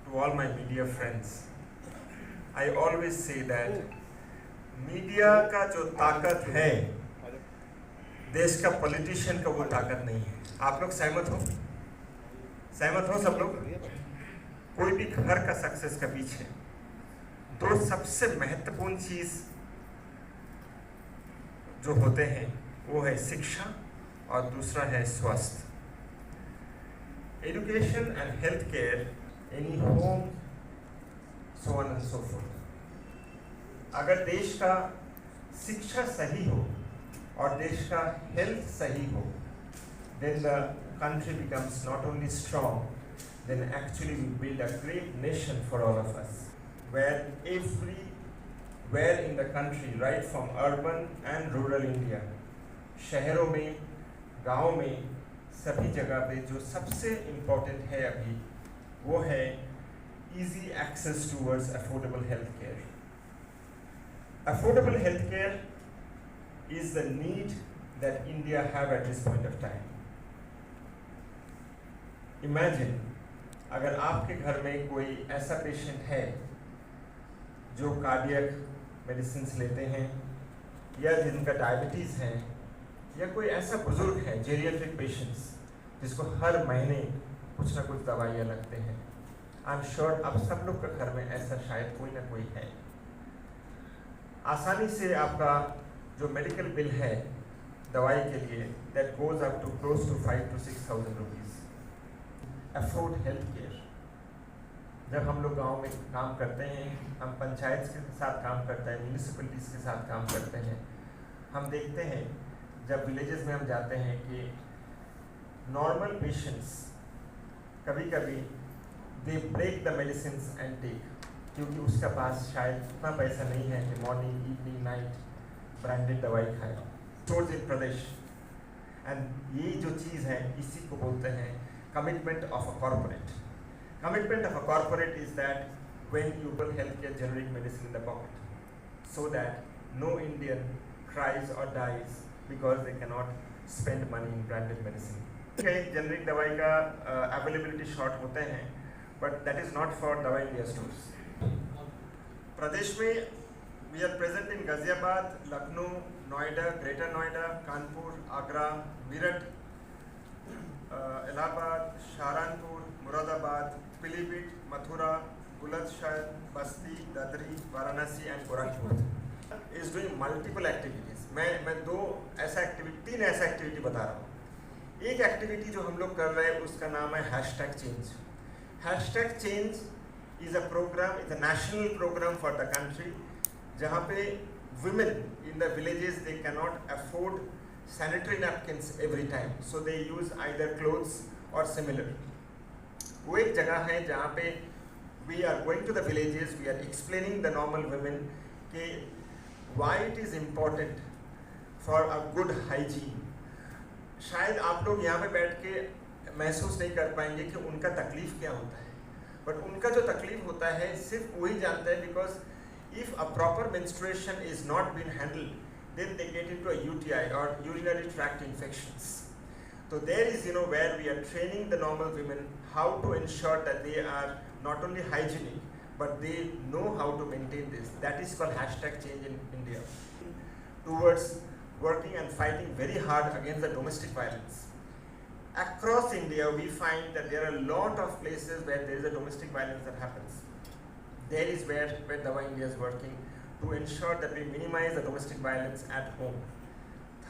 to all my media friends. I always say that media का जो ताकत है देश का पॉलिटिशियन का वो ताकत नहीं है। आप लोग सहमत हो सब लोग? कोई भी घर का सक्सेस के पीछे दो सबसे महत्वपूर्ण चीज जो होते हैं वो है शिक्षा और दूसरा है स्वास्थ्य। Education and health care, any home, so on and so fourth. अगर देश का शिक्षा सही हो और देश का हेल्थ सही हो, then the country becomes not only strong, then actually we build a great nation for all of us, where everywhere in the country, right from urban and rural India, शहरों में, गाँव में, सभी जगह पे जो सबसे इम्पोर्टेंट है अभी वो है easy access towards affordable health care. Affordable health care is the need that India have at this point of time. Imagine अगर आपके घर में कोई ऐसा पेशेंट है जो कार्डियक मेडिसिन लेते हैं या जिनका डायबिटीज़ है या कोई ऐसा बुजुर्ग है जेरियाट्रिक पेशेंट्स जिसको हर महीने कुछ ना कुछ दवाइयाँ लगते हैं। आई एम श्योर अब सब लोग के घर में ऐसा शायद कोई ना कोई है। आसानी से आपका जो मेडिकल बिल है दवाई के लिए that goes up to close to 5,000 to 6,000 rupees. Afford health care. जब हम लोग गांव में काम करते हैं, हम पंचायत के साथ काम करते हैं, म्यूनिसिपलिटीज़ के साथ काम करते हैं, हम देखते हैं जब विलेजेस में हम जाते हैं कि नॉर्मल पेशेंट्स कभी कभी they break the medicine and take, क्योंकि उसका पास शायद इतना पैसा नहीं है कि मॉर्निंग इवनिंग नाइट ब्रांडेड दवाई खाए। स्टोर्स इन प्रदेश, एंड ये जो चीज़ है इसी को बोलते हैं commitment of a corporate. Commitment of a corporate is that when you will healthcare generic medicine in the pocket, so that no Indian cries or dies because they cannot spend money in branded medicine. Okay, generic दवाई का availability short होते हैं, but that is not for दवाई India stores. प्रदेश में we are present in Ghaziabad, Lucknow, Noida, Greater Noida, Kanpur, Agra, Meerut, Allahabad, Saharanpur, Moradabad, Pilibhit, Mathura, Bulandshahr, Basti, Dadri, Varanasi and Gorakhpur is doing multiple activities. मैं तीन ऐसा activity बता रहा हूँ। एक एक्टिविटी जो हम लोग कर रहे हैं उसका नाम है hashtag change. Hashtag change is a programme, is a national programme for the country, जहाँ पे women in the villages they cannot afford sanitary napkins every time, so they use either clothes or similar. वो एक जगह है जहाँ पे we are going to the villages, we are explaining the normal women कि why it is important for a good hygiene. शायद आप लोग यहाँ पे बैठ के महसूस नहीं कर पाएंगे कि उनका तकलीफ क्या होता है, बट उनका जो तकलीफ होता है सिर्फ वही जानते हैं, because if a proper menstruation is not being handled, then they get into a UTI or urinary tract infections. So there is, where we are training the normal women how to ensure that they are not only hygienic, but they know how to maintain this. That is called hashtag change in India. Towards working and fighting very hard against the domestic violence. Across India, we find that there are a lot of places where there is a domestic violence that happens. There is where Dawa India is working to ensure that we minimize the domestic violence at home.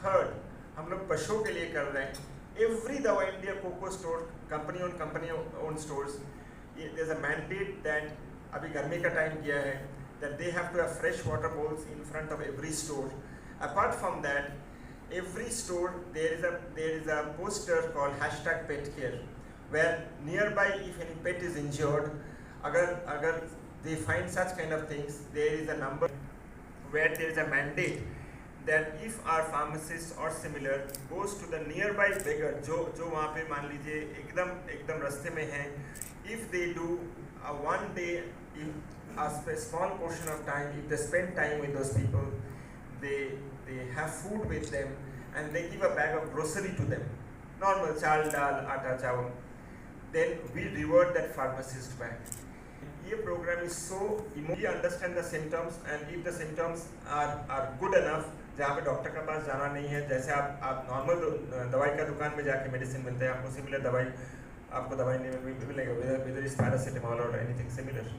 Third, हम लोग पशुओं के लिए कर रहे हैं। Every Dawa India coco store, company owned stores, there's a mandate that अभी गर्मी का टाइम किया है that they have to have fresh water bowls in front of every store. Apart from that, every store there is a poster called hashtag pet care, where nearby if any pet is injured, अगर they find such kind of things, there is a number where there is a mandate that if our pharmacist or similar goes to the nearby beggar, जो वहाँ पे मान लीजिए एकदम रास्ते में है, if they do one day, a small portion of time, if they spend time with those people, they have food with them and they give a bag of grocery to them, normal chal, dal, atta, chawal, then we reward that pharmacist back. ये programme is so emotionally understand the symptoms and if the symptoms are good enough, जहाँ पे doctor के पास जाना नहीं है, जैसे आप normal दवाई का दुकान में जाके मेडिसिन मिलते हैं, आपको सिमिलर दवाई आपको दवाई नहीं मिलेगा, विद इज पैरासिटामोल और एनीथिंग सिमिलर।